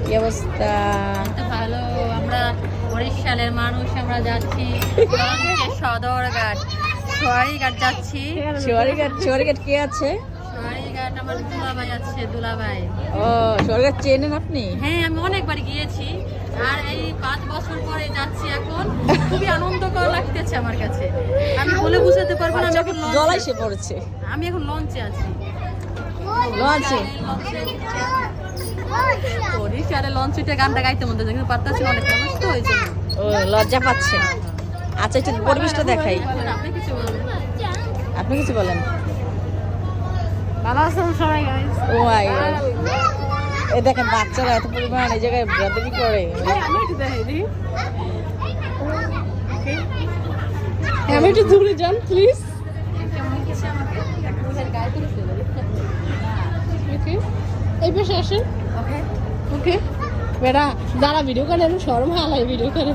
কি অবস্থা? ভালো। আমরা বরিশালের মানুষ, আমরা যাচ্ছি সদরঘাট, সোয়ারিঘাট যাচ্ছি। সোয়ারিঘাট কে আছে? সোয়ারিঘাট আমার দুলাভাই আছে, দুলাভাই। ও, সোয়ারিঘাট চেনেন আপনি? হ্যাঁ, আমি অনেকবার গিয়েছি, আর এই 5 বছর পরে যাচ্ছি এখন। খুবই আনন্দকর লাগতেছে আমার কাছে, আমি বলে বুঝাতে পারবো না। আমি এখন জল এসে পড়েছে। আমি এখন লঞ্চে আছি। লঞ্চে? বরিশালে লঞ্চ উঠে গানটা গাইতে মতো, কিন্তু পারতেছি অনেক মানুষ তো হয়েছে। ও, লজ্জা পাচ্ছেন? আচ্ছা, একটু পরিবেশটা দেখাই। আপনি কিছু বলবেন? আপনি কিছু বলেন। ভালো আছেন সবাই গাইস? ও মাই গড, এই দেখেন বাচ্চারা এত পরিমাণ এই জায়গায় ব্রাদারি করে। আমি একটু দেখাই দিই। আমি একটু দূরে যান প্লিজ। এই পাশে আসেন। ওকে, বেটা যারা ভিডিও করে শরম হালাই ভিডিও করে।